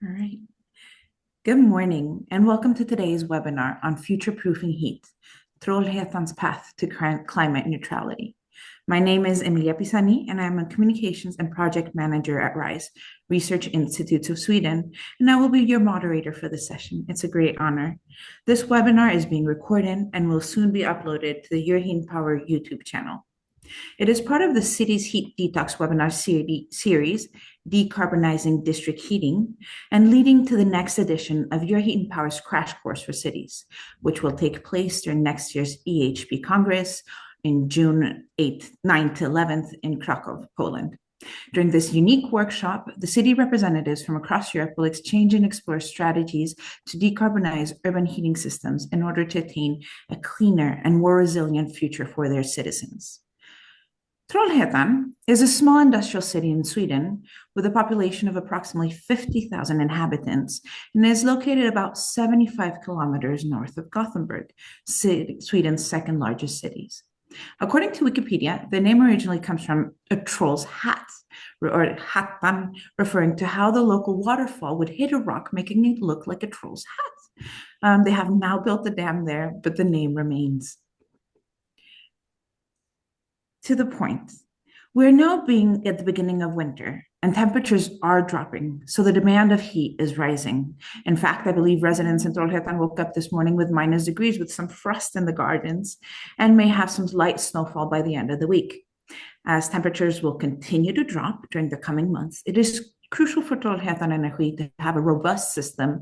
All right. Good morning, and welcome to today's webinar on future-proofing heat, Trollhättan's path to climate neutrality. My name is Emilia Pisani, and I'm a communications and project manager at RISE, Research Institutes of Sweden, and I will be your moderator for this session. It's a great honor. This webinar is being recorded and will soon be uploaded to the Euroheat Power YouTube channel. It is part of the city's heat detox webinar series, Decarbonising District Heating, and leading to the next edition of Euroheat Power's Crash Course for Cities, which will take place during next year's EHP Congress in June 8th, 9th to 11th in Kraków, Poland. During this unique workshop, the city representatives from across Europe will exchange and explore strategies to decarbonize urban heating systems in order to attain a cleaner and more resilient future for their citizens. Trollhättan is a small industrial city in Sweden with a population of approximately 50,000 inhabitants and is located about 75 kilometers north of Gothenburg, Sweden's second largest cities. According to Wikipedia, the name originally comes from a troll's hat, or hattan, referring to how the local waterfall would hit a rock, making it look like a troll's hat. They have now built the dam there, but the name remains. To the point, we're now being at the beginning of winter and temperatures are dropping, so the demand of heat is rising. In fact, I believe residents in Trollhättan woke up this morning with minus degrees with some frost in the gardens and may have some light snowfall by the end of the week. As temperatures will continue to drop during the coming months, it is crucial for Trollhättan Energi to have a robust system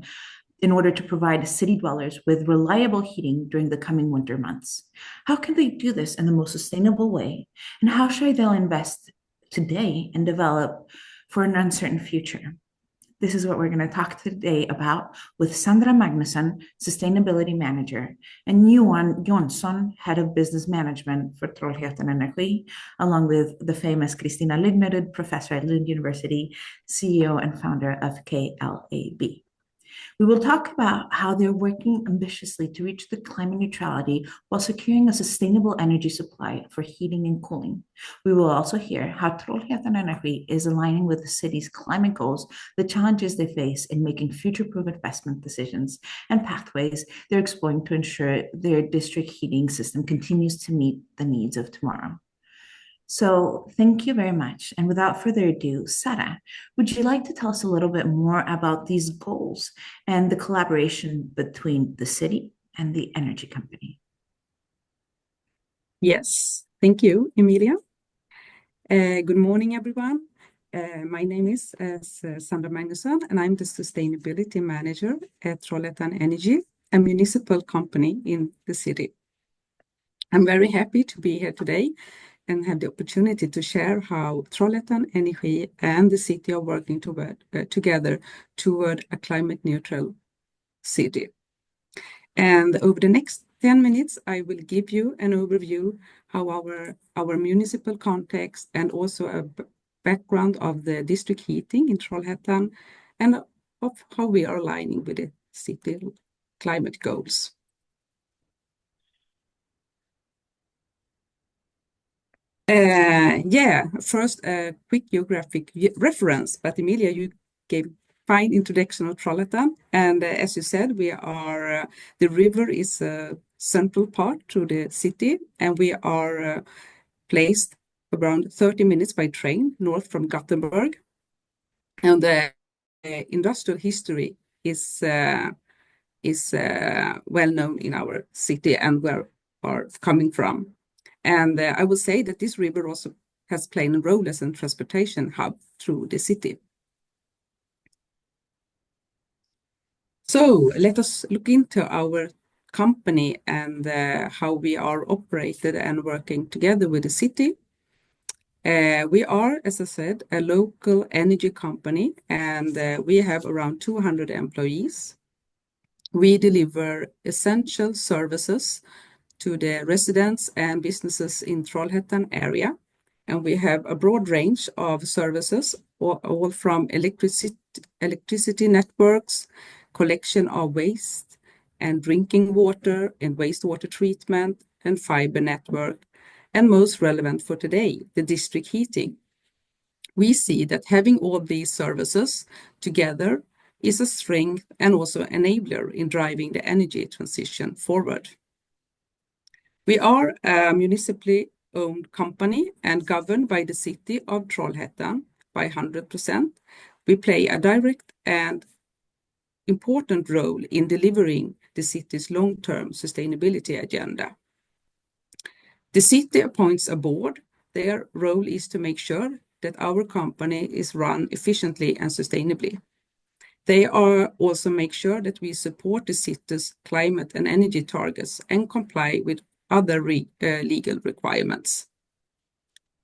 in order to provide city dwellers with reliable heating during the coming winter months. How can they do this in the most sustainable way? And how should they invest today and develop for an uncertain future? This is what we're going to talk today about with Sandra Magnusson, Sustainability Manager, and Johan Jonsson, Head of Business Management for Trollhättan Energi, along with the famous Kristina Lydmerud, Professor at Lund University, CEO and founder of KLAB. We will talk about how they're working ambitiously to reach the climate neutrality while securing a sustainable energy supply for heating and cooling. We will also hear how Trollhättan Energi is aligning with the city's climate goals, the challenges they face in making future-proof investment decisions, and pathways they're exploring to ensure their district heating system continues to meet the needs of tomorrow. So thank you very much. And without further ado, Sara, would you like to tell us a little bit more about these goals and the collaboration between the city and the energy company? Yes, thank you, Emilia. Good morning, everyone. My name is Sandra Magnusson, and I'm the Sustainability Manager at Trollhättan Energi, a municipal company in the city. I'm very happy to be here today and have the opportunity to share how Trollhättan Energi and the city are working together toward a climate neutral city. And over the next 10 minutes, I will give you an overview how our municipal context and also a background of the district heating in Trollhättan and of how we are aligning with the city climate goals. First a quick geographic reference, but Emilia, you gave fine introduction of Trollhättan, and as you said, we are the river is a central part to the city, and we are placed around 30 minutes by train north from Gothenburg, and the industrial history is well known in our city and where we are coming from. And I will say that this river also has played a role as a transportation hub through the city. So let us look into our company and how we are operated and working together with the city. We are, as I said, a local energy company, and we have around 200 employees. We deliver essential services to the residents and businesses in Trollhättan area. And we have a broad range of services, all from electricity networks, collection of waste and drinking water and wastewater treatment and fiber network. And most relevant for today, the district heating. We see that having all these services together is a strength and also enabler in driving the energy transition forward. We are a municipally owned company and governed by the city of Trollhättan by 100%. We play a direct and important role in delivering the city's long-term sustainability agenda. The city appoints a board. Their role is to make sure that our company is run efficiently and sustainably. They also make sure that we support the city's climate and energy targets and comply with other legal requirements.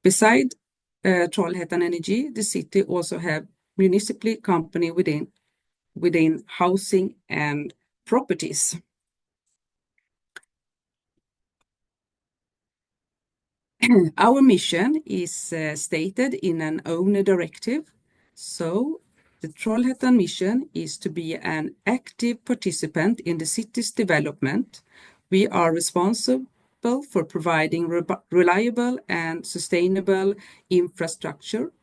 Beside Trollhättan Energi, the city also have municipal company within housing and properties. Our mission is stated in an owner directive. So the Trollhättan mission is to be an active participant in the city's development. We are responsible for providing reliable and sustainable infrastructure,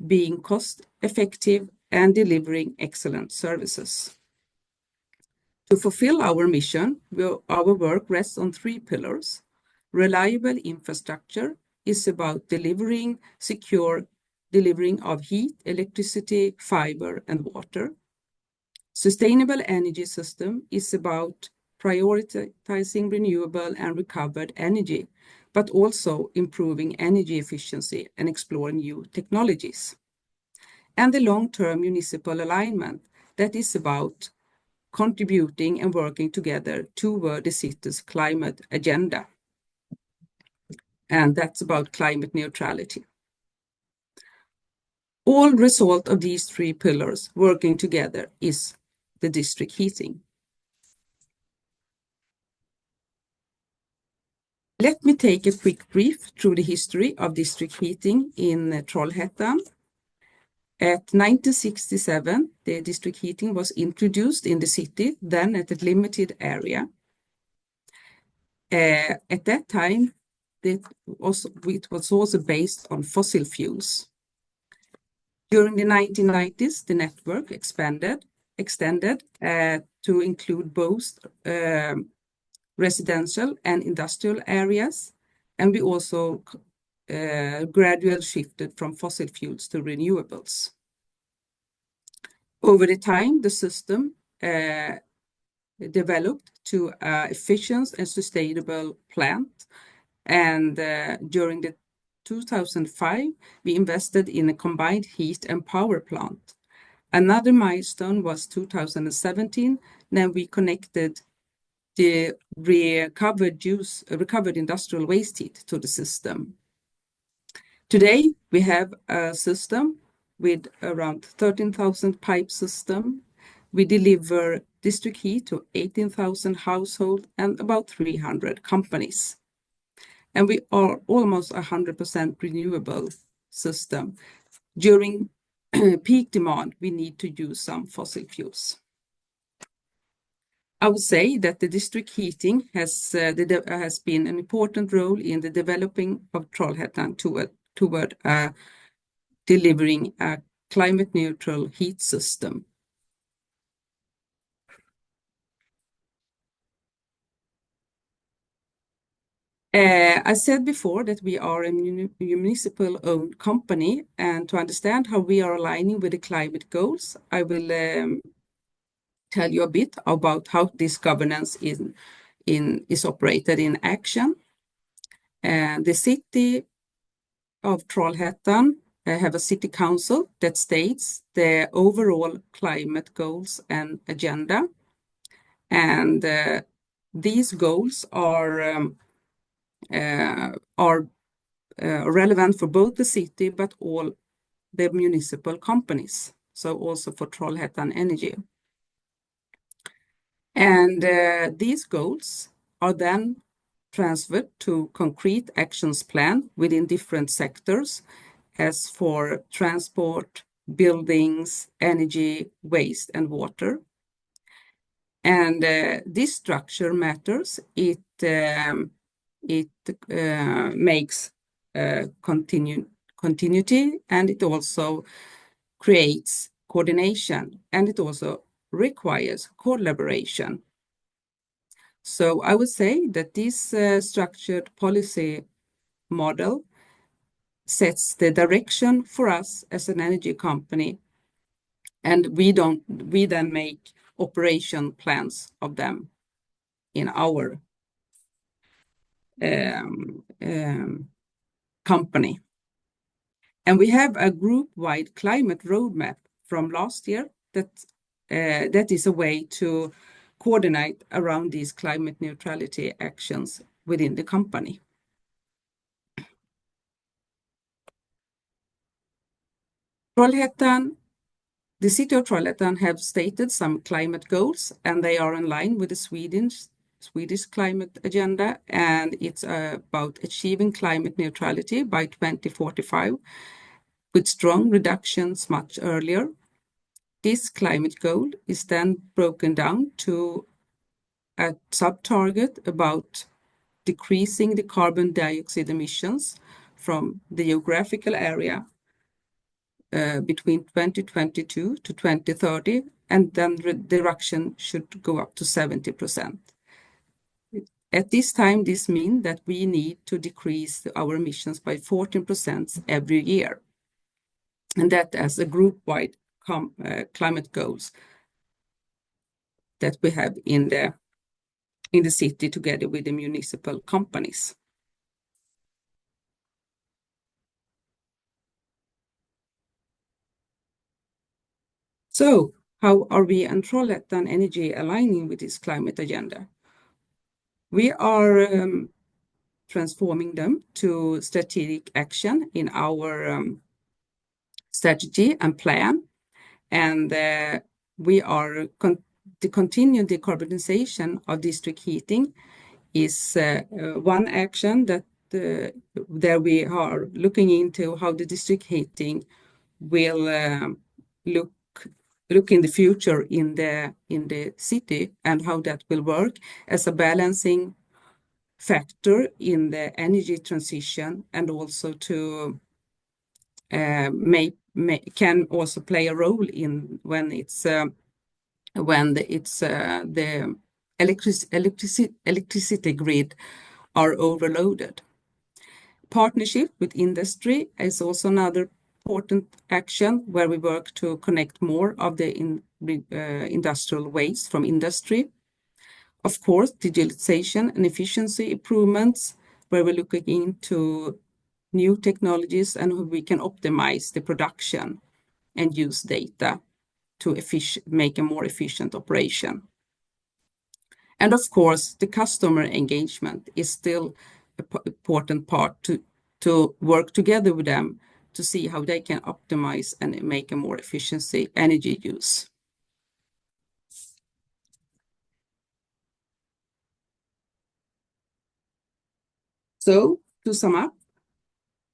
being cost effective and delivering excellent services. To fulfill our mission, our work rests on 3 pillars. Reliable infrastructure is about secure delivering of heat, electricity, fiber, and water. Sustainable energy system is about prioritizing renewable and recovered energy, but also improving energy efficiency and exploring new technologies. And the long-term municipal alignment, that is about contributing and working together toward the city's climate agenda. And that's about climate neutrality. All result of these 3 pillars working together is the district heating. Let me take a quick brief through the history of district heating in Trollhättan. At 1967, the district heating was introduced in the city, then at a limited area. At that time, it was also based on fossil fuels. During the 1990s, the network extended to include both residential and industrial areas, and we also gradually shifted from fossil fuels to renewables. Over the time, the system developed to efficient and sustainable plant, and during the 2005, we invested in a combined heat and power plant. Another milestone was 2017, then we connected the recovered industrial waste heat to the system. Today, we have a system with around 13,000 pipe system. We deliver district heat to 18,000 households and about 300 companies. And we are almost 100% renewable system. During peak demand, we need to use some fossil fuels. I would say that the district heating has been an important role in the developing of Trollhättan toward delivering a climate neutral heat system. I said before that we are a municipal owned company, and to understand how we are aligning with the climate goals, I will tell you a bit about how this governance is operated in action. The city of Trollhättan have a city council that states the overall climate goals and agenda. And these goals are relevant for both the city but all the municipal companies, so also for Trollhättan Energi. And these goals are then transferred to concrete actions plan within different sectors, as for transport, buildings, energy, waste, and water. And this structure matters. It makes continuity, and it also creates coordination, and it also requires collaboration. So I would say that this structured policy model sets the direction for us as an energy company, and we then make operation plans of them in our company. And we have a group-wide climate roadmap from last year that is a way to coordinate around these climate neutrality actions within the company. Trollhättan, the city of Trollhättan have stated some climate goals, and they are in line with the Swedish climate agenda, and it's about achieving climate neutrality by 2045 with strong reductions much earlier. This climate goal is then broken down to a sub-target about decreasing the carbon dioxide emissions from the geographical area between 2022 to 2030, and then the reduction should go up to 70%. At this time, this means that we need to decrease our emissions by 14% every year, and that as a group-wide climate goals that we have in the city together with the municipal companies. So how are we and Trollhättan Energi aligning with this climate agenda? We are transforming them to strategic action in our strategy and plan, and we are the continued decarbonization of district heating is one action that there we are looking into how the district heating will look in the future in the city, and how that will work as a balancing factor in the energy transition, and also to can also play a role in when the electricity grid are overloaded. Partnership with industry is also another important action where we work to connect more of the industrial waste from industry. Of course, digitalization and efficiency improvements, where we're looking into new technologies and how we can optimize the production and use data to make a more efficient operation. And of course, the customer engagement is still an important part to work together with them to see how they can optimize and make a more efficiency energy use. So to sum up,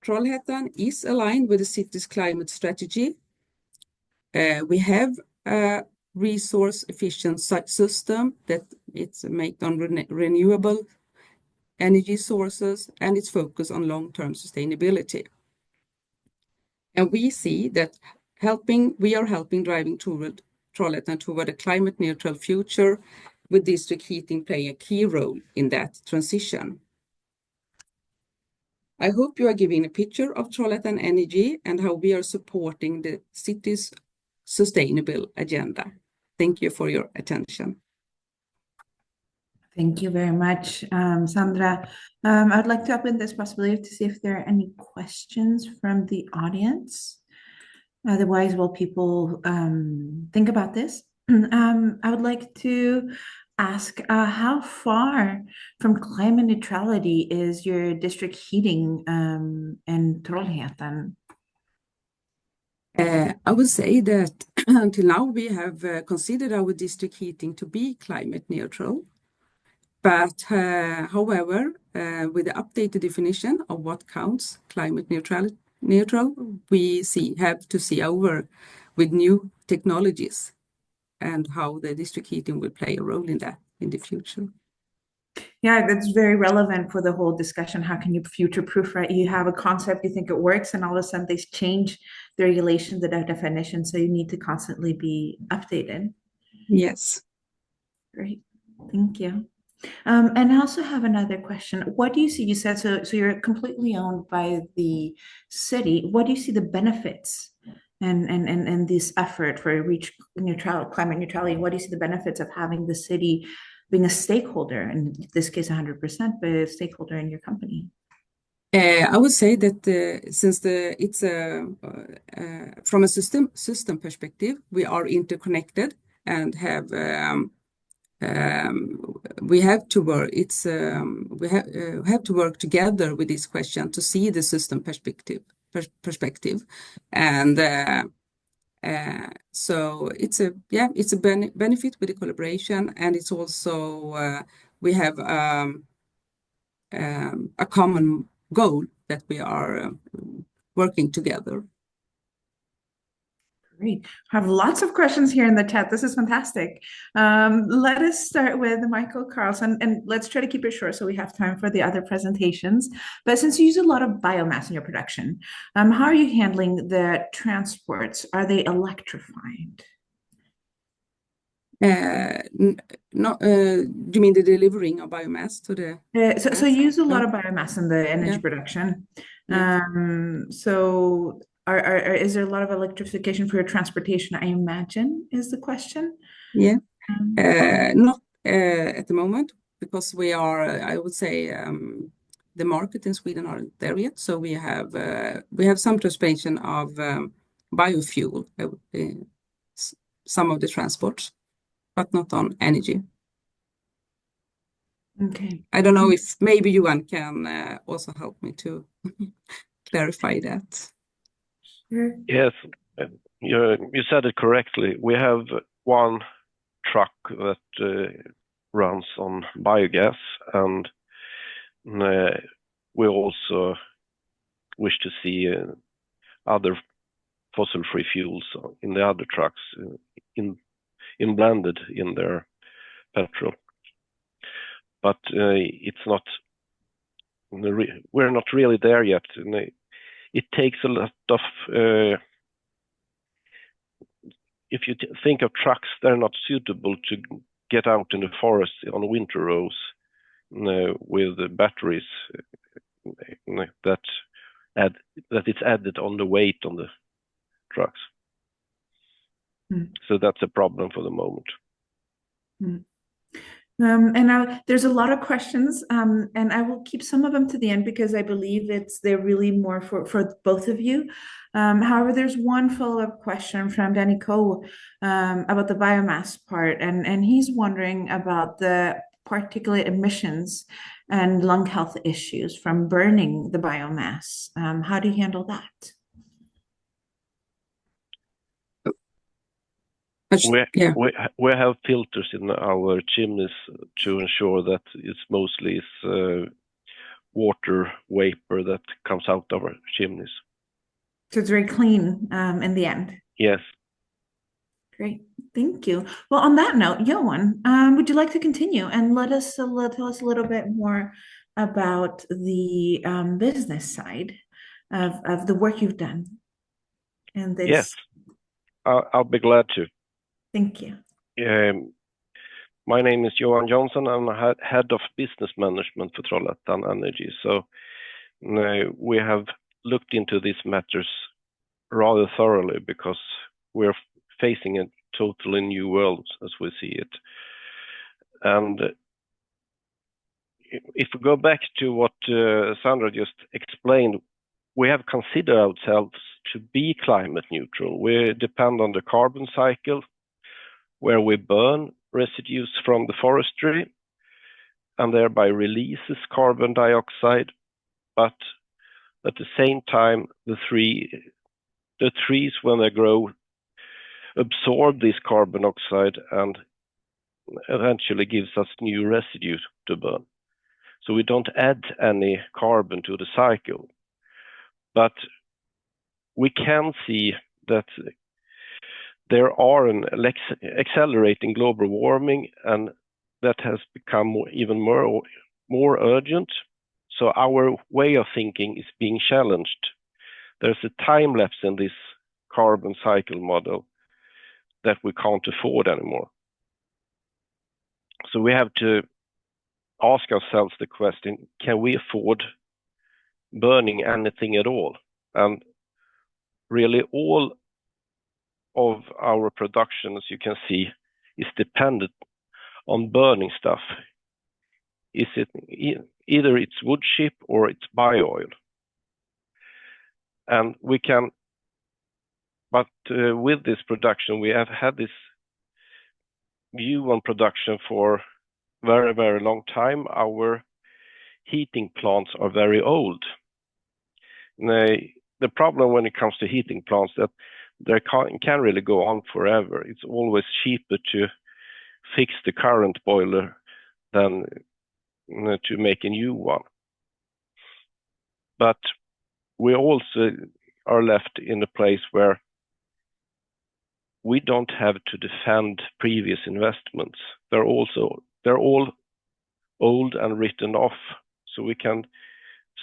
Trollhättan is aligned with the city's climate strategy. We have a resource efficient system that it's made on renewable energy sources, and it's focused on long-term sustainability. And we see that we are helping driving toward Trollhättan toward a climate neutral future, with district heating playing a key role in that transition. I hope you are giving a picture of Trollhättan Energi and how we are supporting the city's sustainable agenda. Thank you for your attention. Thank you very much, Sandra. I would like to open this possibility to see if there are any questions from the audience. Otherwise, while people think about this, I would like to ask how far from climate neutrality is your district heating in Trollhättan? I would say that until now we have considered our district heating to be climate neutral. But however, with the updated definition of what counts climate neutral, we have to see over with new technologies and how the district heating will play a role in that in the future. Yeah, that's very relevant for the whole discussion. How can you future-proof, right? You have a concept, you think it works, and all of a sudden they change the regulation, the definition, so you need to constantly be updated. Yes. Great, thank you. And I also have another question. What do you see? You said so you're completely owned by the city. What do you see the benefits and this effort for reach climate neutrality? What do you see the benefits of having the city being a stakeholder, in this case 100%, but a stakeholder in your company? I would say that since it's from a system perspective, we are interconnected and have we have to work. We have to work together with this question to see the system perspective, and so it's a benefit with the collaboration, and it's also we have a common goal that we are working together. Great. I have lots of questions here in the chat. This is fantastic. Let us start with Michael Carlson, and let's try to keep it short so we have time for the other presentations. But since you use a lot of biomass in your production, how are you handling the transports? Are they electrified? No, do you mean the delivering of biomass to the So you use a lot No. of biomass in the energy Yeah. production. Yeah. So is there a lot of electrification for your transportation, I imagine, is the question? Yeah. Um, Not at the moment, because we are, I would say, the market in Sweden aren't there yet. So we have some transportation of biofuel, some of the transports, but not on energy. Okay. I don't know if maybe Johan can also help me to clarify that. Sure. Yes, you said it correctly. We have one truck that runs on biogas, and we also wish to see other fossil-free fuels in the other trucks in blended in their petrol. But it's not. We're not really there yet. It takes a lot of. If you think of trucks, they're not suitable to get out in the forest on winter roads with the batteries that it's added on the weight on the trucks. So that's a problem for the moment. And now there's a lot of questions, and I will keep some of them to the end because I believe they're really more for both of you. However, there's one follow-up question from Danny Coe about the biomass part, and he's wondering about the particulate emissions and lung health issues from burning the biomass. How do you handle that? We have filters in our chimneys to ensure that it's mostly water vapor that comes out of our chimneys. So it's very clean in the end. Yes. Great, thank you. Well, on that note, Johan, would you like to continue and tell us a little bit more about the business side of the work you've done? And this. Yes, I'll be glad to. Thank you. My name is Johan Johnson. I'm head of business management for Trollhättan Energi. So we have looked into these matters rather thoroughly because we're facing a totally new world as we see it. And if we go back to what Sandra just explained, we have considered ourselves to be climate neutral. We depend on the carbon cycle, where we burn residues from the forestry and thereby releases carbon dioxide. But at the same time, the trees, when they grow, absorb this carbon dioxide and eventually gives us new residue to burn. So we don't add any carbon to the cycle. But we can see that there are an accelerating global warming, and that has become even more more urgent. So our way of thinking is being challenged. There's a time lapse in this carbon cycle model that we can't afford anymore. So we have to ask ourselves the question, can we afford burning anything at all? And really all of our production, as you can see, is dependent on burning stuff. Is it either it's wood chip or it's bio oil? And we can, but with this production, we have had this view on production for very, very long time. Our heating plants are very old. The problem when it comes to heating plants that they can really go on forever. It's always cheaper to fix the current boiler than to make a new one. But we also are left in a place where we don't have to defend previous investments. They're all old and written off, so we can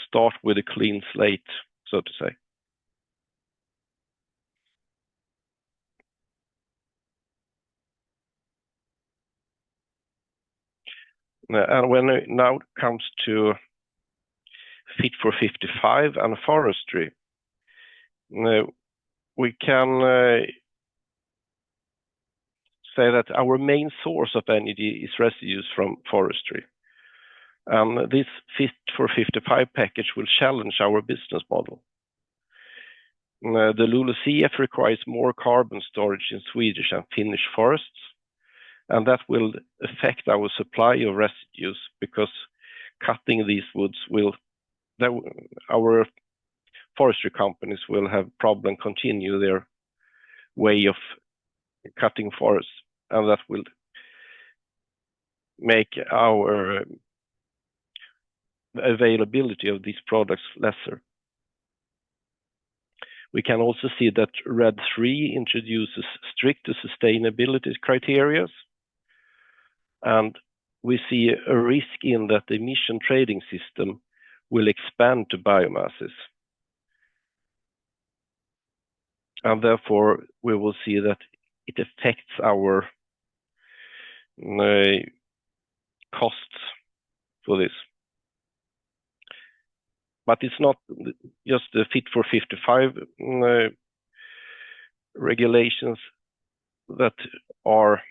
start with a clean slate, so to say. And when it now comes to Fit for 55 and forestry, we can say that our main source of energy is residues from forestry. This Fit for 55 package will challenge our business model. The LULUCF requires more carbon storage in Swedish and Finnish forests, and that will affect our supply of residues because cutting these woods our forestry companies will have problem continue their way of cutting forests, and that will make our availability of these products lesser. We can also see that RED III introduces stricter sustainability criteria, and we see a risk in that the emission trading system will expand to biomasses. And therefore, we will see that it affects our costs for this. But it's not just the Fit for 55 regulations that are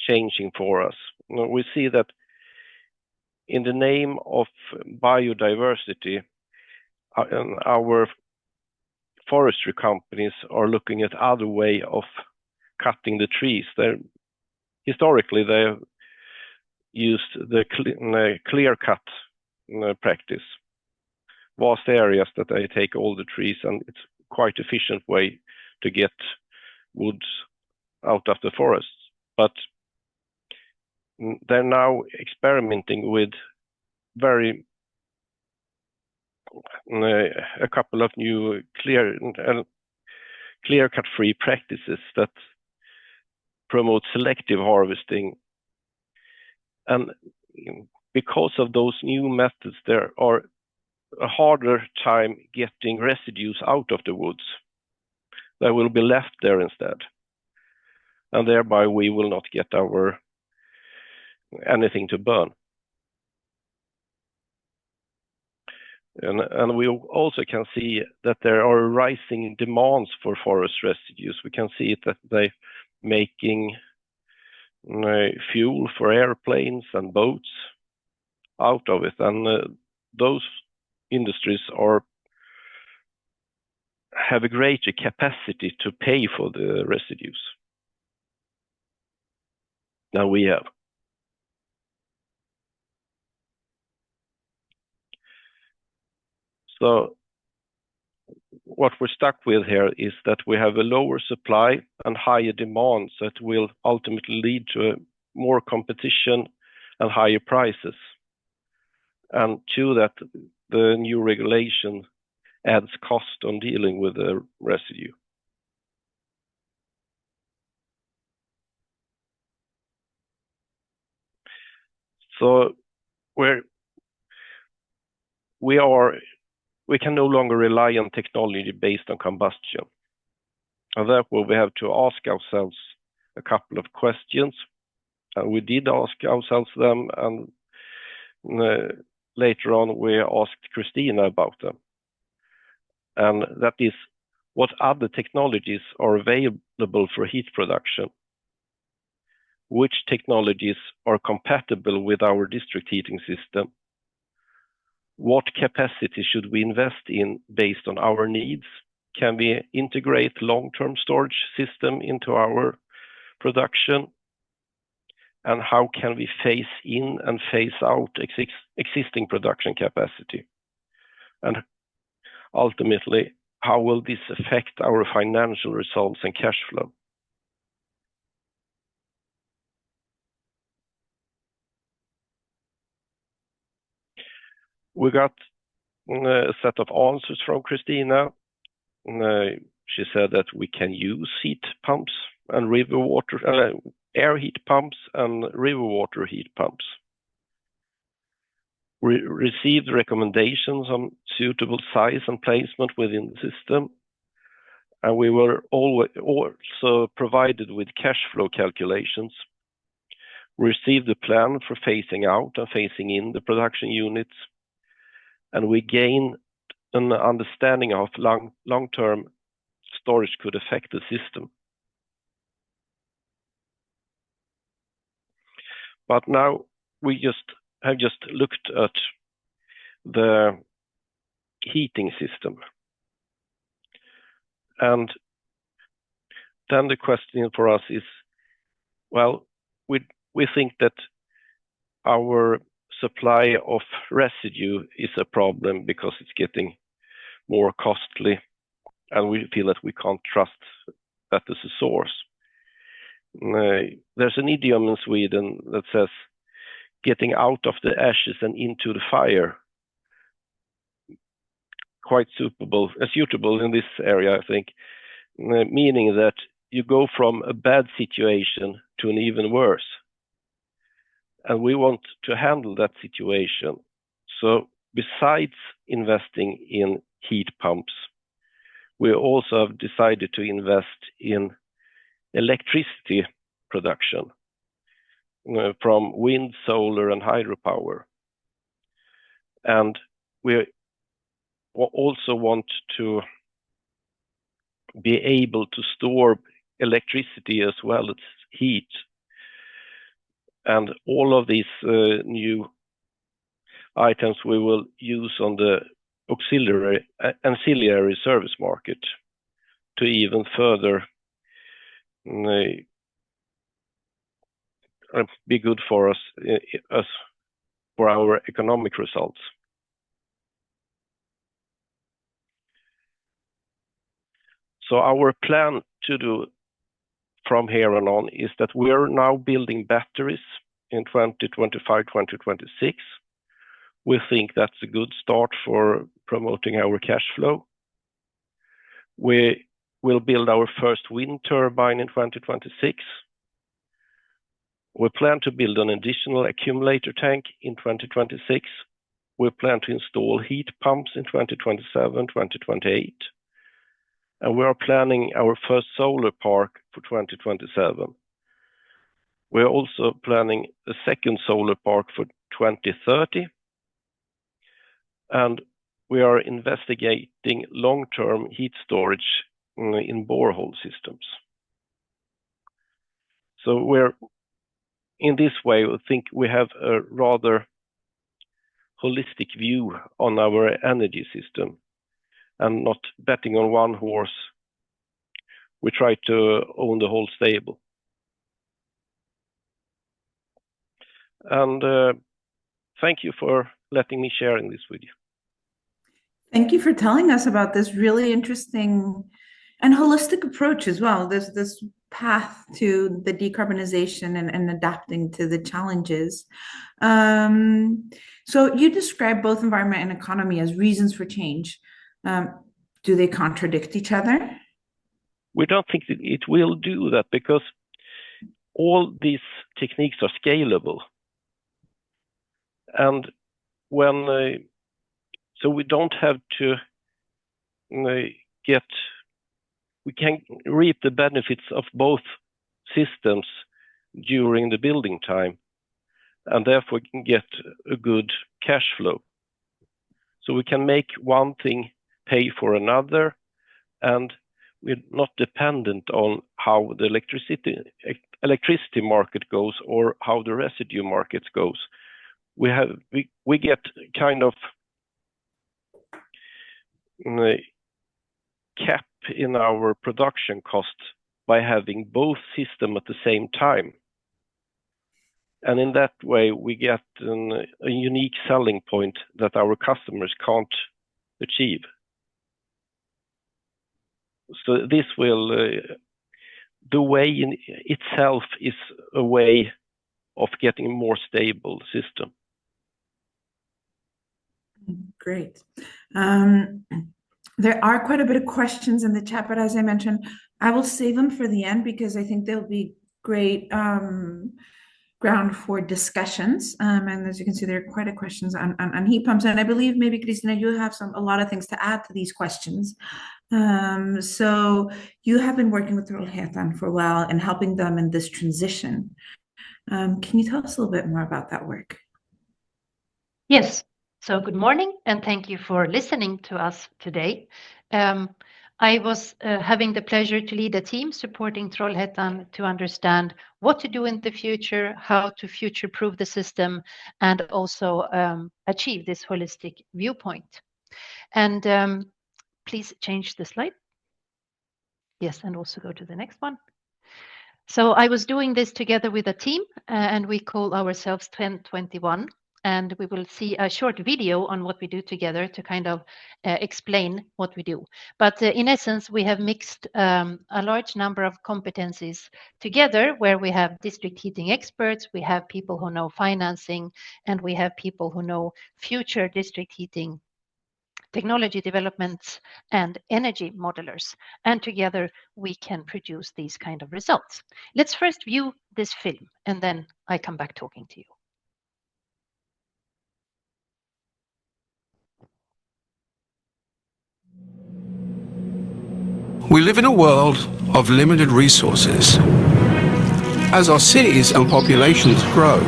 changing for us. We see that in the name of biodiversity, our forestry companies are looking at other way of cutting the trees. Historically, they have used the clear cut practice. Vast areas that they take all the trees, and it's quite efficient way to get woods out of the forests. But they're now experimenting with a couple of new clear cut free practices that promote selective harvesting. And because of those new methods, there are a harder time getting residues out of the woods. They will be left there instead. And thereby we will not get anything to burn. And we also can see that there are rising demands for forest residues. We can see it that they're making fuel for airplanes and boats out of it. And those industries have a greater capacity to pay for the residues than we have. So what we're stuck with here is that we have a lower supply and higher demands that will ultimately lead to more competition and higher prices. And to that, the new regulation adds cost on dealing with the residue. So where we can no longer rely on technology based on combustion. And therefore, we have to ask ourselves a couple of questions. And we did ask ourselves them, and later on, we asked Christina about them. And that is, what other technologies are available for heat production? Which technologies are compatible with our district heating system? What capacity should we invest in based on our needs? Can we integrate long-term storage system into our production? And how can we phase in and phase out existing production capacity? And ultimately, how will this affect our financial results and cash flow? We got a set of answers from Christina. She said that we can use heat pumps and river water, air heat pumps and river water heat pumps. We received recommendations on suitable size and placement within the system, and we were also provided with cash flow calculations. We received a plan for phasing out and phasing in the production units, and we gained an understanding of long-term storage could affect the system. But now we have just looked at the heating system. And then the question for us is, well, we think that our supply of residue is a problem because it's getting more costly, and we feel that we can't trust that as a source. There's an idiom in Sweden that says, getting out of the ashes and into the fire. Quite suitable in this area, I think, meaning that you go from a bad situation to an even worse. And we want to handle that situation. So besides investing in heat pumps, we also have decided to invest in electricity production from wind, solar, and hydropower. And we also want to be able to store electricity as well as heat. And all of these new items we will use on the ancillary service market to even further be good for us for our economic results. So our plan to do from here on is that we are now building batteries in 2025, 2026. We think that's a good start for promoting our cash flow. We will build our first wind turbine in 2026. We plan to build an additional accumulator tank in 2026. We plan to install heat pumps in 2027, 2028. And we are planning our first solar park for 2027. We're also planning a second solar park for 2030. And we are investigating long-term heat storage in borehole systems. So in this way, I think we have a rather holistic view on our energy system and not betting on one horse. We try to own the whole stable. And thank you for letting me share this with you. Thank you for telling us about this really interesting and holistic approach as well. This path to the decarbonization and adapting to the challenges. So you describe both environment and economy as reasons for change. Do they contradict each other? We don't think that it will do that because all these techniques are scalable. And when so we don't have to we can reap the benefits of both systems during the building time, and therefore can get a good cash flow. So we can make one thing pay for another, and we're not dependent on how the electricity market goes or how the residue market goes. We get kind of cap in our production costs by having both systems at the same time. And in that way, we get a unique selling point that our customers can't achieve. So this will, the way in itself is a way of getting a more stable system. Great. There are quite a bit of questions in the chat, but as I mentioned, I will save them for the end because I think they'll be great ground for discussions. And as you can see, there are quite a questions on heat pumps. And I believe maybe, Christina, you have a lot of things to add to these questions. So you have been working with Trollhättan for a while and helping them in this transition. Can you tell us a little bit more about that work? Yes. So good morning, and thank you for listening to us today. I was having the pleasure to lead a team supporting Trollhättan to understand what to do in the future, how to future-proof the system, and also achieve this holistic viewpoint. And please change the slide. Yes, and also go to the next one. So I was doing this together with a team, and we call ourselves 1021. And we will see a short video on what we do together to kind of explain what we do. But in essence, we have mixed a large number of competencies together, where we have district heating experts, we have people who know financing, and we have people who know future district heating technology developments and energy modelers. And together we can produce these kind of results. Let's first view this film, and then I come back talking to you. We live in a world of limited resources. As our cities and populations grow,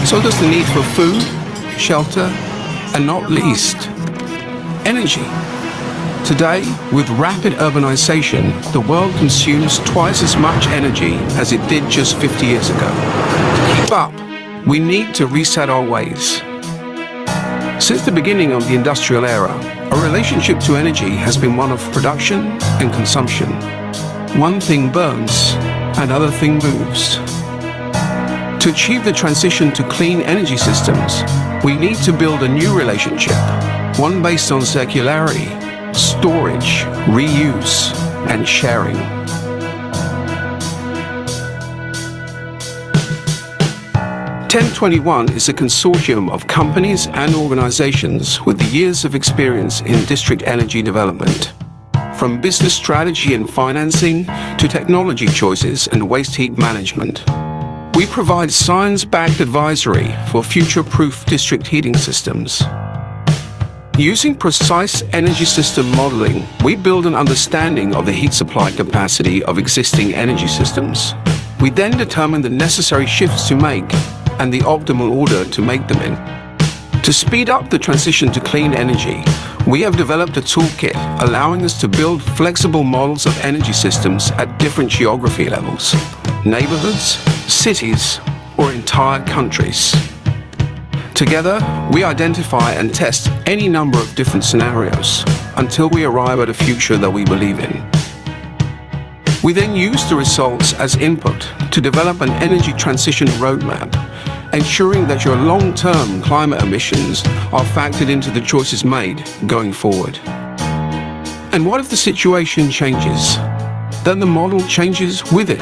so does the need for food, shelter, and not least, energy. Today, with rapid urbanization, the world consumes twice as much energy as it did just 50 years ago. To keep up, we need to reset our ways. Since the beginning of the industrial era, our relationship to energy has been one of production and consumption. One thing burns, another thing moves. To achieve the transition to clean energy systems, we need to build a new relationship, one based on circularity, storage, reuse, and sharing. Ten21 is a consortium of companies and organizations with years of experience in district energy development. From business strategy and financing to technology choices and waste heat management. We provide science-backed advisory for future-proof district heating systems. Using precise energy system modeling, we build an understanding of the heat supply capacity of existing energy systems. We then determine the necessary shifts to make and the optimal order to make them in. To speed up the transition to clean energy, we have developed a toolkit allowing us to build flexible models of energy systems at different geography levels, neighborhoods, cities, or entire countries. Together, we identify and test any number of different scenarios until we arrive at a future that we believe in. We then use the results as input to develop an energy transition roadmap, ensuring that your long-term climate emissions are factored into the choices made going forward. And what if the situation changes? Then the model changes with it.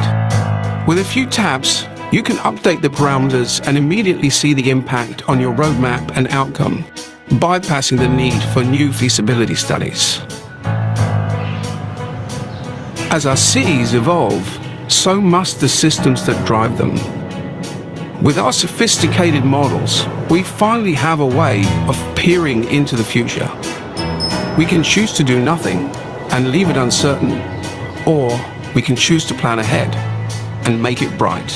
With a few taps, you can update the parameters and immediately see the impact on your roadmap and outcome, bypassing the need for new feasibility studies. As our cities evolve, so must the systems that drive them. With our sophisticated models, we finally have a way of peering into the future. We can choose to do nothing and leave it uncertain, or we can choose to plan ahead and make it bright.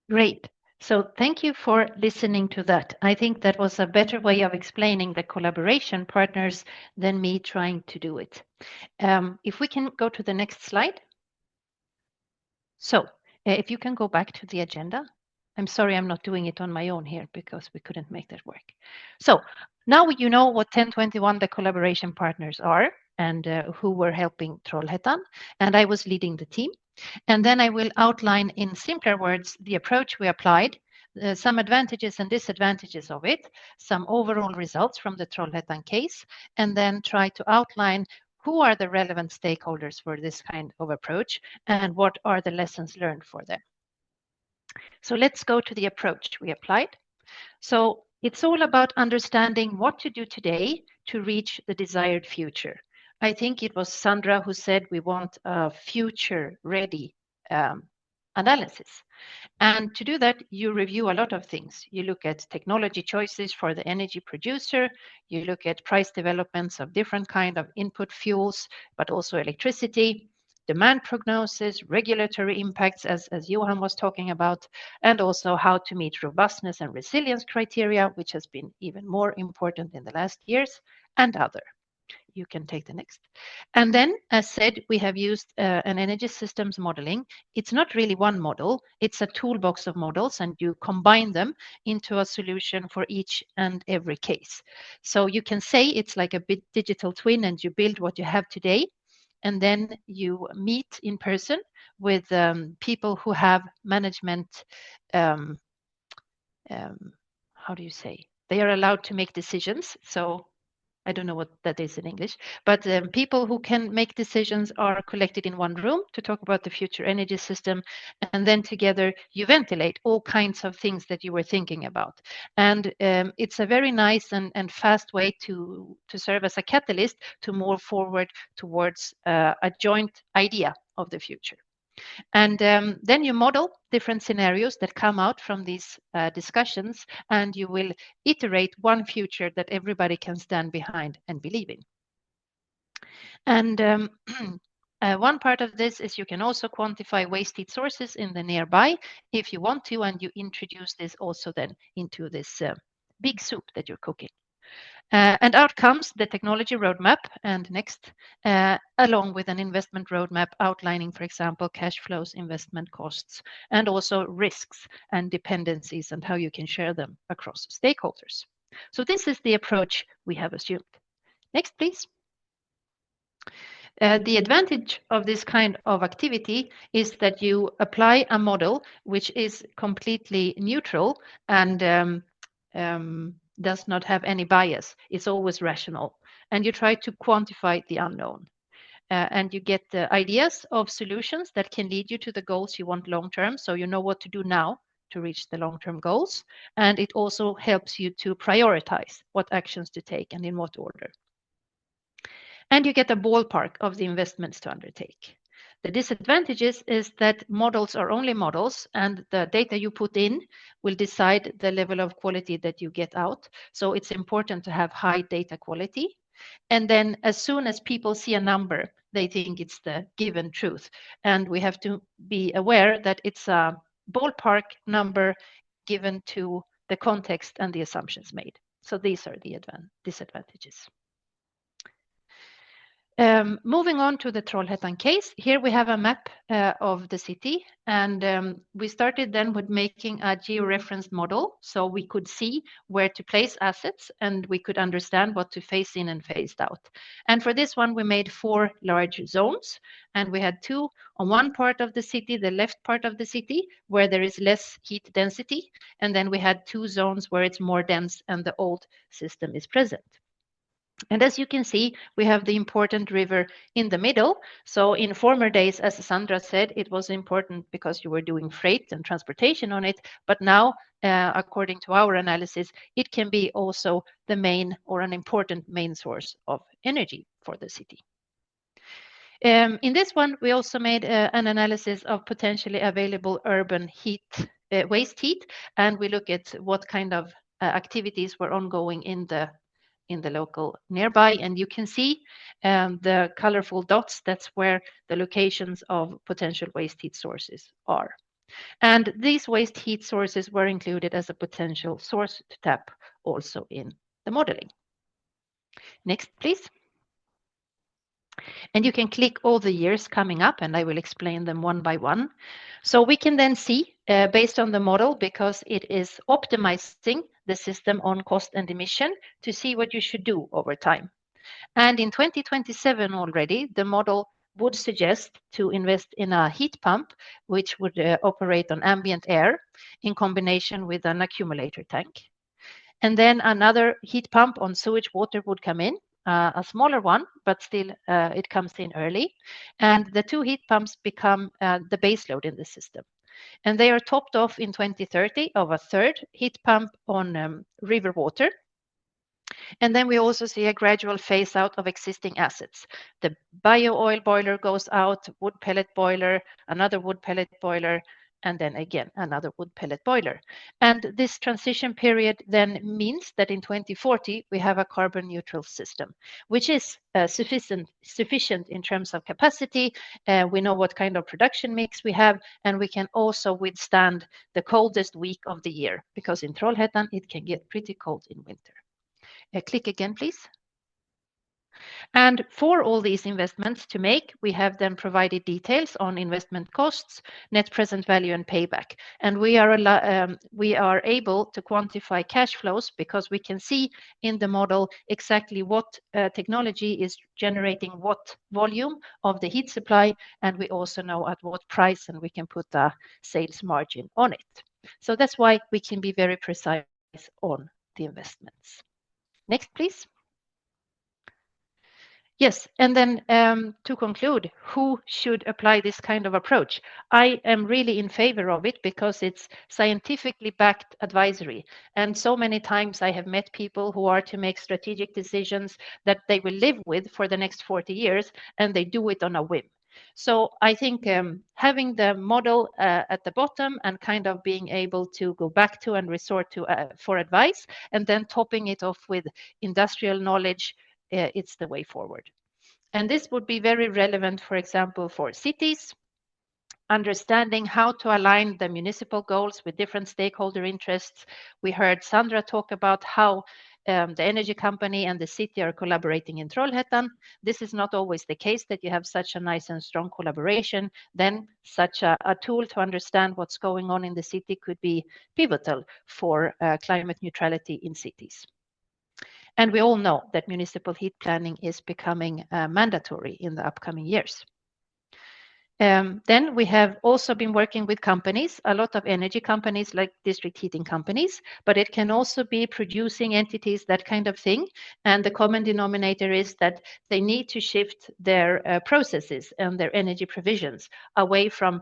Great. So thank you for listening to that. I think that was a better way of explaining the collaboration partners than me trying to do it. If we can go to the next slide. So if you can go back to the agenda. I'm sorry I'm not doing it on my own here because we couldn't make that work. So now you know what 1021 the collaboration partners are and who were helping Trollhättan, and I was leading the team. And then I will outline in simpler words the approach we applied, some advantages and disadvantages of it, some overall results from the Trollhättan case, and then try to outline who are the relevant stakeholders for this kind of approach and what are the lessons learned for them. So let's go to the approach we applied. So it's all about understanding what to do today to reach the desired future. I think it was Sandra who said we want a future-ready analysis. And to do that, you review a lot of things. You look at technology choices for the energy producer. You look at price developments of different kind of input fuels, but also electricity, demand prognosis, regulatory impacts, as Johan was talking about, and also how to meet robustness and resilience criteria, which has been even more important in the last years, and other. You can take the next. And then, as said, we have used an energy systems modeling. It's not really one model. It's a toolbox of models, and you combine them into a solution for each and every case. So you can say it's like a bit digital twin, and you build what you have today, and then you meet in person with people who have management, how do you say? They are allowed to make decisions. So I don't know what that is in English, but people who can make decisions are collected in one room to talk about the future energy system. And then together you ventilate all kinds of things that you were thinking about. And it's a very nice and fast way to serve as a catalyst to move forward towards a joint idea of the future. And then you model different scenarios that come out from these discussions, and you will iterate one future that everybody can stand behind and believe in. And one part of this is you can also quantify waste heat sources in the nearby if you want to, and you introduce this also then into this big soup that you're cooking. And out comes the technology roadmap, and next, along with an investment roadmap outlining, for example, cash flows, investment costs, and also risks and dependencies and how you can share them across stakeholders. So this is the approach we have assumed. Next, please. The advantage of this kind of activity is that you apply a model which is completely neutral and does not have any bias. It's always rational. And you try to quantify the unknown. And you get the ideas of solutions that can lead you to the goals you want long-term. So you know what to do now to reach the long-term goals. And it also helps you to prioritize what actions to take and in what order. And you get a ballpark of the investments to undertake. The disadvantages is that models are only models, and the data you put in will decide the level of quality that you get out. So it's important to have high data quality. And then as soon as people see a number, they think it's the given truth. And we have to be aware that it's a ballpark number given to the context and the assumptions made. So these are the disadvantages. Moving on to the Trollhättan case, here we have a map of the city, and we started then with making a georeferenced model so we could see where to place assets and we could understand what to phase in and phased out. And for this one, we made 4 large zones, and we had 2 on one part of the city, the left part of the city, where there is less heat density, and then we had 2 zones where it's more dense and the old system is present. And as you can see, we have the important river in the middle. So in former days, as Sandra said, it was important because you were doing freight and transportation on it. But now, according to our analysis, it can be also the main or an important main source of energy for the city. In this one, we also made an analysis of potentially available urban heat, waste heat, and we look at what kind of activities were ongoing in the local nearby. And you can see the colorful dots, that's where the locations of potential waste heat sources are. And these waste heat sources were included as a potential source to tap also in the modeling. Next, please. And you can click all the years coming up, and I will explain them one by one. So we can then see, based on the model, because it is optimizing the system on cost and emission, to see what you should do over time. And in 2027 already, the model would suggest to invest in a heat pump, which would operate on ambient air in combination with an accumulator tank. And then another heat pump on sewage water would come in, a smaller one, but still it comes in early. And the two heat pumps become the baseload in the system. And they are topped off in 2030 of a third heat pump on river water. And then we also see a gradual phase out of existing assets. The bio oil boiler goes out, wood pellet boiler, another wood pellet boiler, and then again another wood pellet boiler. And this transition period then means that in 2040 we have a carbon neutral system, which is sufficient in terms of capacity. We know what kind of production mix we have, and we can also withstand the coldest week of the year, because in Trollhättan it can get pretty cold in winter. Click again, please. And for all these investments to make, we have then provided details on investment costs, net present value, and payback. And we are able to quantify cash flows because we can see in the model exactly what technology is generating what volume of the heat supply, and we also know at what price, and we can put a sales margin on it. So that's why we can be very precise on the investments. Next, please. Yes, and then to conclude, who should apply this kind of approach? I am really in favor of it because it's scientifically backed advisory. And so many times I have met people who are to make strategic decisions that they will live with for the next 40 years, and they do it on a whim. So I think having the model at the bottom and kind of being able to go back to and resort to for advice, and then topping it off with industrial knowledge, it's the way forward. And this would be very relevant, for example, for cities, understanding how to align the municipal goals with different stakeholder interests. We heard Sandra talk about how the energy company and the city are collaborating in Trollhättan. This is not always the case that you have such a nice and strong collaboration. Then such a tool to understand what's going on in the city could be pivotal for climate neutrality in cities. And we all know that municipal heat planning is becoming mandatory in the upcoming years. Then we have also been working with companies, a lot of energy companies like district heating companies, but it can also be producing entities, that kind of thing. And the common denominator is that they need to shift their processes and their energy provisions away from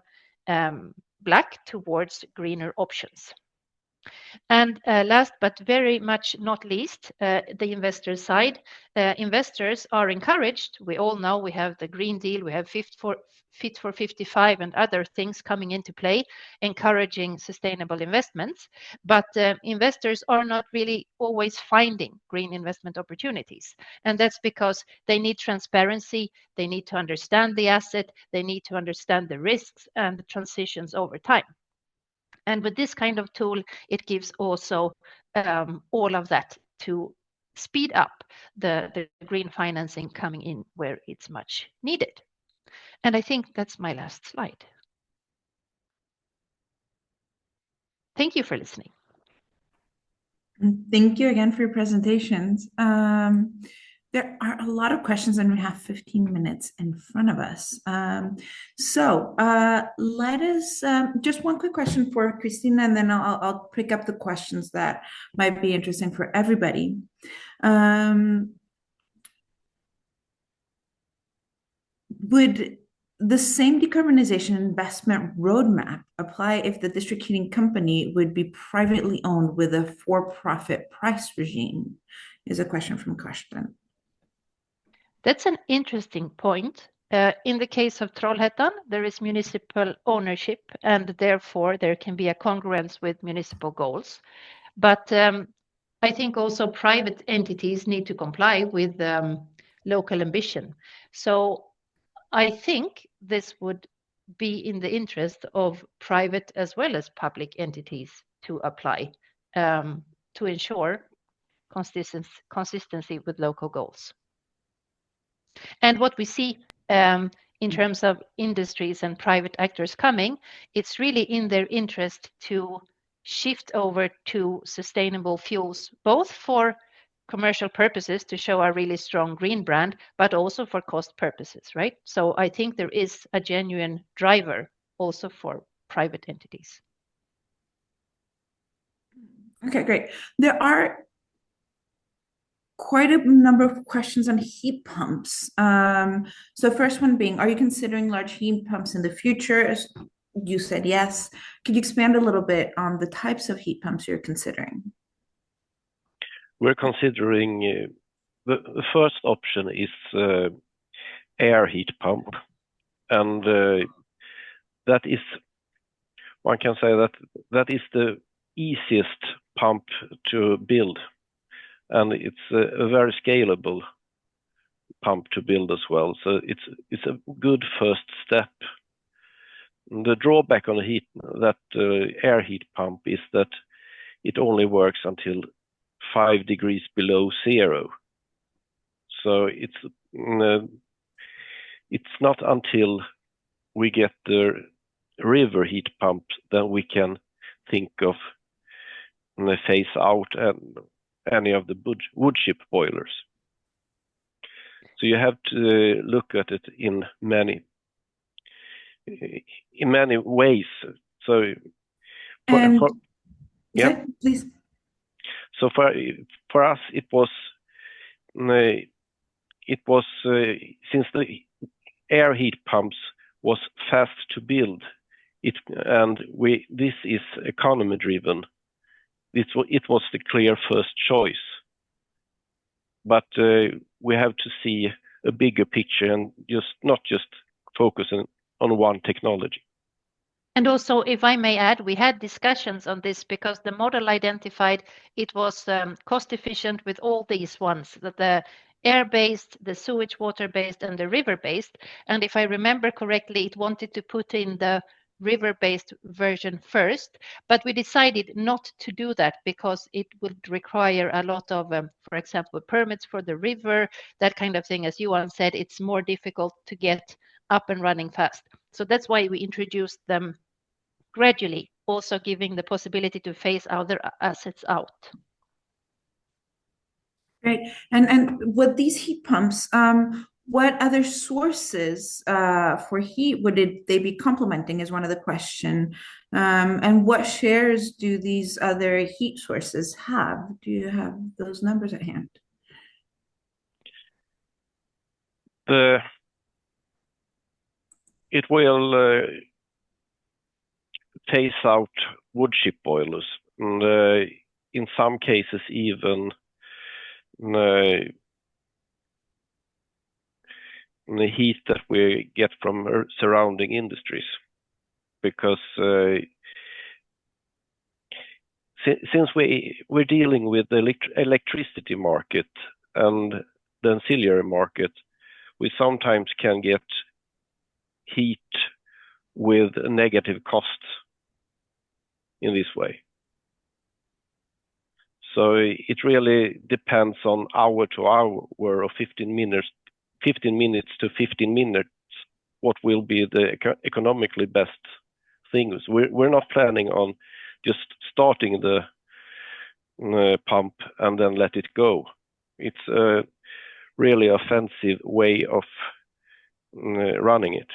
black towards greener options. And last but very much not least, the investor side. Investors are encouraged. We all know we have the Green Deal, we have Fit for 55 and other things coming into play, encouraging sustainable investments. But investors are not really always finding green investment opportunities. And that's because they need transparency, they need to understand the asset, they need to understand the risks and the transitions over time. And with this kind of tool, it gives also all of that to speed up the green financing coming in where it's much needed. And I think that's my last slide. Thank you for listening. Thank you again for your presentations. There are a lot of questions and we have 15 minutes in front of us. Let us, just one quick question for Christina, and then I'll pick up the questions that might be interesting for everybody. Would the same decarbonization investment roadmap apply if the district heating company would be privately owned with a for-profit price regime? Is a question from Karsten. That's an interesting point. In the case of Trollhättan, there is municipal ownership, and therefore there can be a congruence with municipal goals. But I think also private entities need to comply with local ambition. So I think this would be in the interest of private as well as public entities to apply to ensure consistency with local goals. And what we see in terms of industries and private actors coming, it's really in their interest to shift over to sustainable fuels, both for commercial purposes to show a really strong green brand, but also for cost purposes, right? So I think there is a genuine driver also for private entities. Okay, great. There are quite a number of questions on heat pumps. So first one being, are you considering large heat pumps in the future? You said yes. Could you expand a little bit on the types of heat pumps you're considering? We're considering the first option is air heat pump, and that is, one can say that is the easiest pump to build, and it's a very scalable pump to build as well. So it's a good first step. The drawback on that air heat pump is that it only works until 5 degrees below zero. So it's not until we get the river heat pump that we can think of phase out any of the wood chip boilers. So you have to look at it in many ways. So please. So for us, it was since the air heat pumps was fast to build, this is economy driven. It was the clear first choice, but we have to see a bigger picture and not just focusing on one technology. And also, if I may add, we had discussions on this because the model identified it was cost efficient with all these ones, the air-based, the sewage water-based, and the river-based. And if I remember correctly, it wanted to put in the river-based version first, but we decided not to do that because it would require a lot of, for example, permits for the river, that kind of thing. As Johan said, it's more difficult to get up and running fast. So that's why we introduced them gradually, also giving the possibility to phase other assets out. Great. And with these heat pumps, what other sources for heat would they be complementing is one of the question. And what shares do these other heat sources have? Do you have those numbers at hand? It will phase out wood chip boilers, and in some cases even the heat that we get from surrounding industries, because since we're dealing with the electricity market and the ancillary market, we sometimes can get heat with a negative cost in this way. So it really depends on hour to hour or 15 minutes to 15 minutes what will be the economically best things. We're not planning on just starting the pump and then let it go. It's a really offensive way of running it.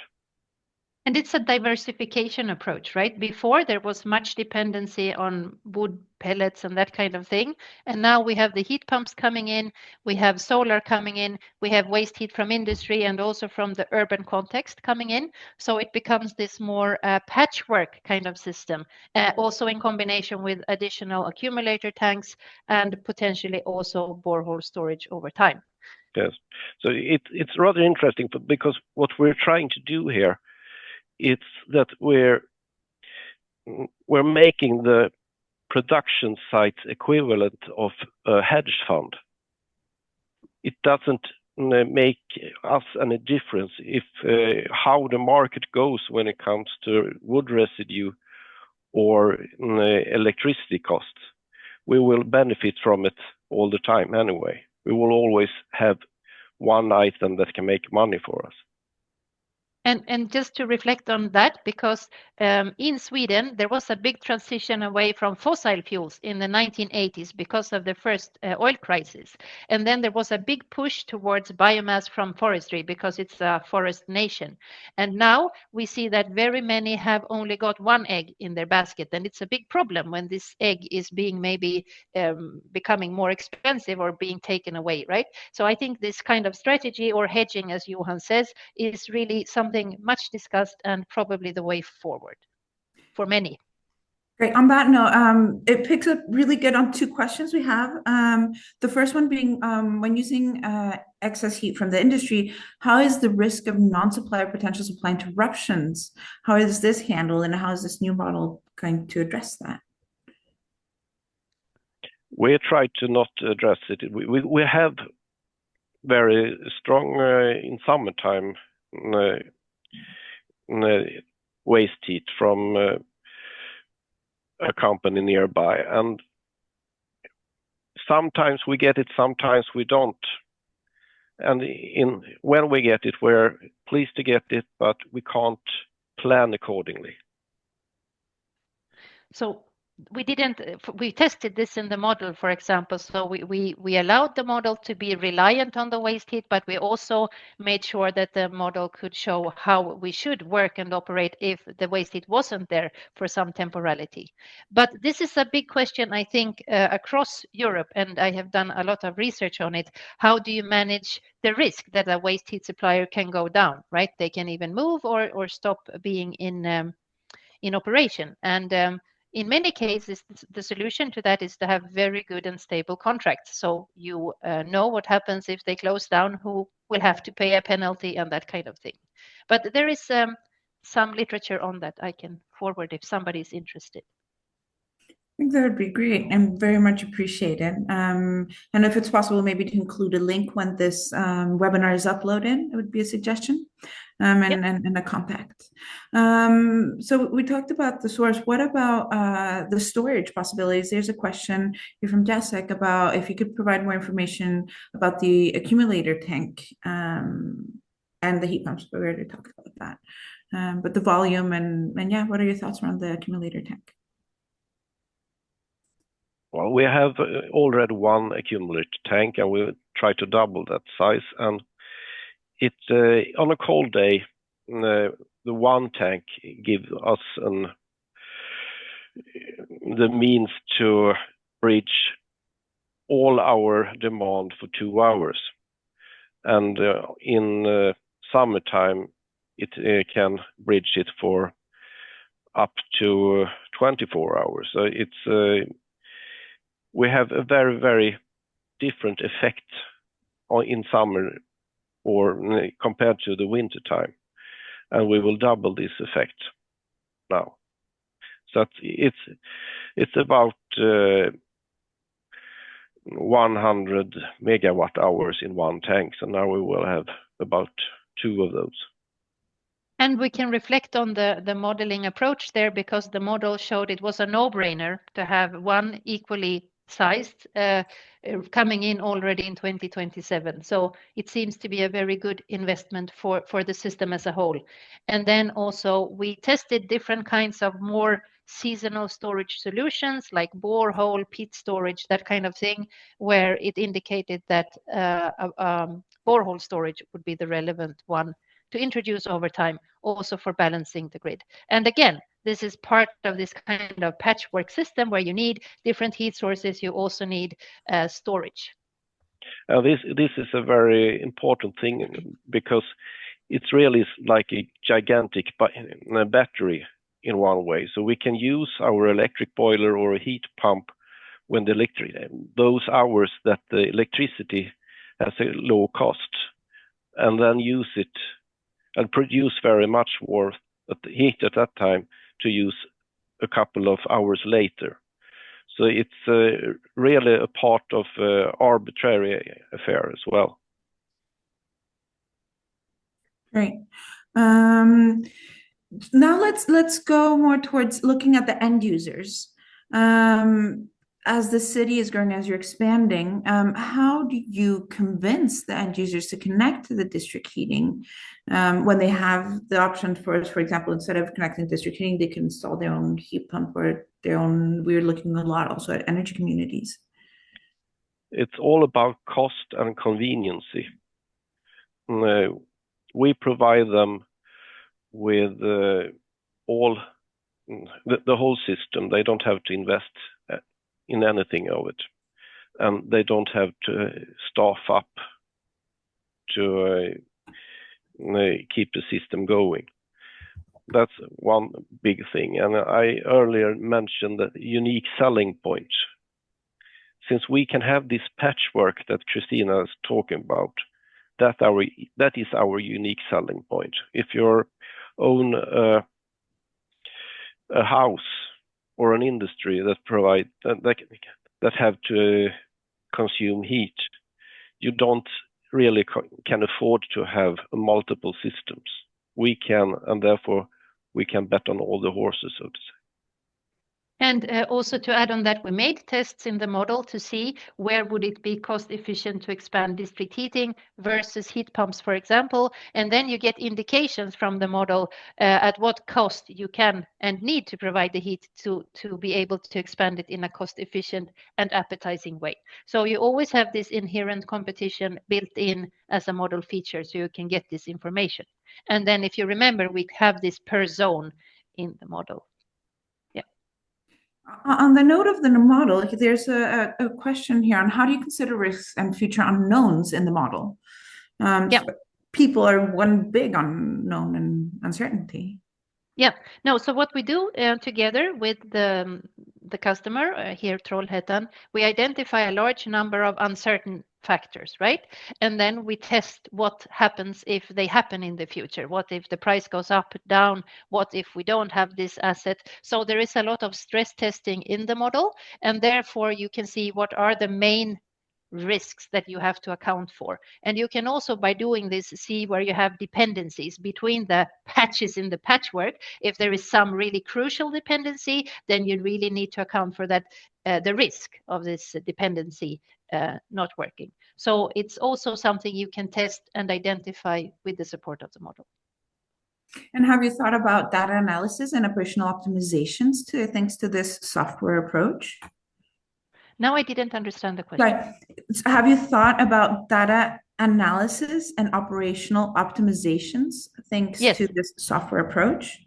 And it's a diversification approach, right? Before there was much dependency on wood pellets and that kind of thing. And now we have the heat pumps coming in, we have solar coming in, we have waste heat from industry and also from the urban context coming in. So it becomes this more patchwork kind of system, also in combination with additional accumulator tanks and potentially also borehole storage over time. Yes, so it's rather interesting because what we're trying to do here, it's that we're making the production site equivalent of a hedge fund. It doesn't make us any difference if how the market goes when it comes to wood residue or electricity costs. We will benefit from it all the time anyway. We will always have one item that can make money for us. And just to reflect on that, because in Sweden, there was a big transition away from fossil fuels in the 1980s because of the first oil crisis. And then there was a big push towards biomass from forestry because it's a forest nation. And now we see that very many have only got one egg in their basket. And it's a big problem when this egg is being maybe becoming more expensive or being taken away, right? So I think this kind of strategy or hedging, as Johan says, is really something much discussed and probably the way forward for many. Great. On that note, it picks up really good on two questions we have. The first one being, when using excess heat from the industry, how is the risk of non-supply or potential supply interruptions? How is this handled, and how is this new model going to address that? We try to not address it. We have very strong in summertime waste heat from a company nearby, and sometimes we get it, sometimes we don't. And when we get it, we're pleased to get it, but we can't plan accordingly. So we tested this in the model, for example. So we allowed the model to be reliant on the waste heat, but we also made sure that the model could show how we should work and operate if the waste heat wasn't there for some temporality. But this is a big question, I think, across Europe, and I have done a lot of research on it. How do you manage the risk that a waste heat supplier can go down, right? They can even move or stop being in operation. And in many cases, the solution to that is to have very good and stable contracts. So you know what happens if they close down, who will have to pay a penalty and that kind of thing. But there is some literature on that I can forward if somebody is interested. I think that would be great and very much appreciated. And if it's possible, maybe to include a link when this webinar is uploaded, it would be a suggestion. And a contact. So we talked about the source. What about the storage possibilities? There's a question here from Jessica about if you could provide more information about the accumulator tank and the heat pumps. We already talked about that. But the volume and yeah, what are your thoughts around the accumulator tank? Well, we have already one accumulator tank, and we try to double that size. And it on a cold day, the one tank gives us the means to bridge all our demand for 2 hours, and in summertime it can bridge it for up to 24 hours. So it's we have a very, very different effect in summer or compared to the winter time, and we will double this effect now. So it's about 100 megawatt hours in one tank. So now we will have about 2 of those. And we can reflect on the modeling approach there, because the model showed it was a no-brainer to have one equally sized coming in already in 2027. So it seems to be a very good investment for the system as a whole. And then also we tested different kinds of more seasonal storage solutions like borehole, pit storage, that kind of thing, where it indicated that borehole storage would be the relevant one to introduce over time, also for balancing the grid. And again, this is part of this kind of patchwork system where you need different heat sources. You also need storage. This is a very important thing, because it's really like a gigantic battery in one way. So we can use our electric boiler or a heat pump when those hours that the electricity has a low cost, and then use it and produce very much more heat at that time to use a couple of hours later. So it's really a part of arbitrary affair as well. Great. Now let's go more towards looking at the end users. As the city is growing, as you're expanding, how do you convince the end users to connect to the district heating when they have the option for example, instead of connecting to district heating, they can install their own heat pump or their own, we're looking a lot also at energy communities. It's all about cost and convenience. We provide them with all the whole system. They don't have to invest in anything of it, and they don't have to staff up to keep the system going. That's one big thing. And I earlier mentioned the unique selling point. Since we can have this patchwork that Christina is talking about, that is our unique selling point. If you own a house or an industry that have to consume heat, you don't really can afford to have multiple systems. We can, and therefore we can bet on all the horses, so to say. And also to add on that, we made tests in the model to see where would it be cost efficient to expand district heating versus heat pumps, for example. And then you get indications from the model at what cost you can and need to provide the heat to be able to expand it in a cost efficient and appetizing way. So you always have this inherent competition built in as a model feature, so you can get this information. And then if you remember, we have this per zone in the model. On the note of the model, there's a question here on how do you consider risks and future unknowns in the model? People are one big unknown and uncertainty. Yeah, no, so what we do together with the customer here, Trollhättan, we identify a large number of uncertain factors, right? And then we test what happens if they happen in the future. What if the price goes up, down? What if we don't have this asset? So there is a lot of stress testing in the model, and therefore you can see what are the main risks that you have to account for. And you can also, by doing this, see where you have dependencies between the patches in the patchwork. If there is some really crucial dependency, then you really need to account for that, the risk of this dependency not working. So it's also something you can test and identify with the support of the model. And have you thought about data analysis and operational optimizations thanks to this software approach? No, I didn't understand the question. Right. Have you thought about data analysis and operational optimizations thanks to this software approach?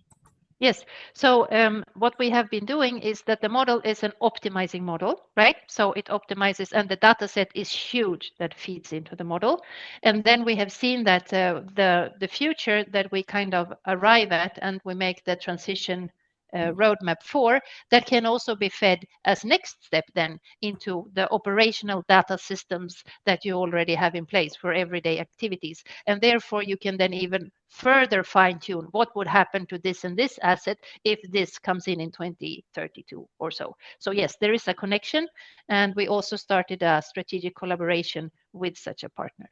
Yes. So what we have been doing is that the model is an optimizing model, right? So it optimizes, and the data set is huge that feeds into the model. And then we have seen that the future that we kind of arrive at and we make the transition roadmap for, that can also be fed as next step then into the operational data systems that you already have in place for everyday activities. And therefore you can then even further fine tune what would happen to this and this asset if this comes in 2032 or so. So yes, there is a connection, and we also started a strategic collaboration with such a partner.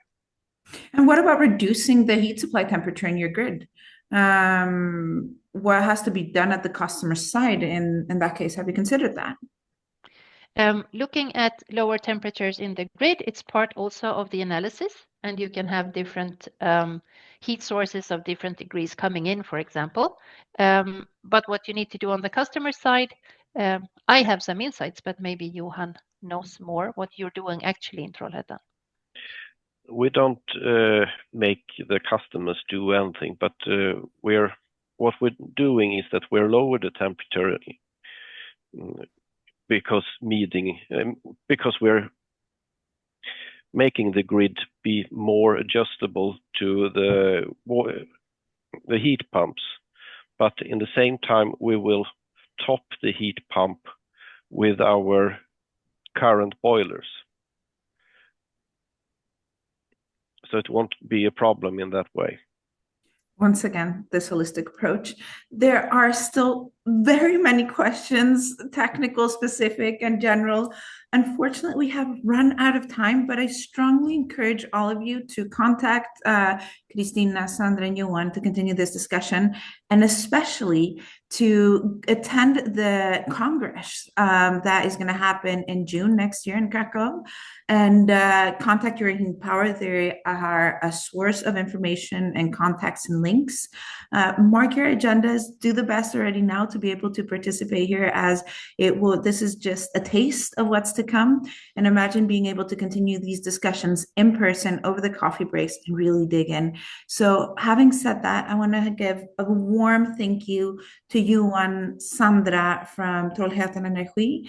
And what about reducing the heat supply temperature in your grid? What has to be done at the customer side in that case? Have you considered that? Looking at lower temperatures in the grid, it's part also of the analysis, and you can have different heat sources of different degrees coming in, for example. But what you need to do on the customer side, I have some insights, but maybe Johan knows more what you're doing actually in Trollhättan. we don't make the customers do anything, but what we're doing is that we're lower the temperature because we're making the grid be more adjustable to the heat pumps. But in the same time, we will top the heat pump with our current boilers. So it won't be a problem in that way. Once again, this holistic approach. There are still very many questions, technical, specific, and general. Unfortunately, we have run out of time, but I strongly encourage all of you to contact Kristina, Sandra, and Johan to continue this discussion, and especially to attend the Congress that is going to happen in June next year in Kraków, and contact Euroheat Power. They are a source of information and contacts and links. Mark your agendas, do the best already now to be able to participate here, as this is just a taste of what's to come. And imagine being able to continue these discussions in person over the coffee breaks and really dig in. So having said that, I want to give a warm thank you to you and Sandra from Trollhättan Energi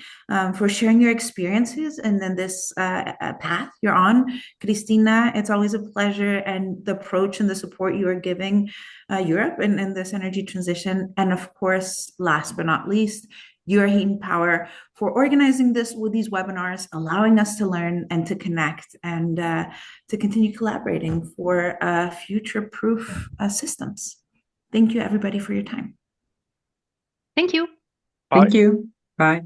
for sharing your experiences and then this path you're on. Kristina, it's always a pleasure, and the approach and the support you are giving Europe in this energy transition. And of course, last but not least, Euroheat Power for organizing these webinars, allowing us to learn and to connect and to continue collaborating for future-proof systems. Thank you, everybody, for your time. Thank you. Bye. Thank you. Bye.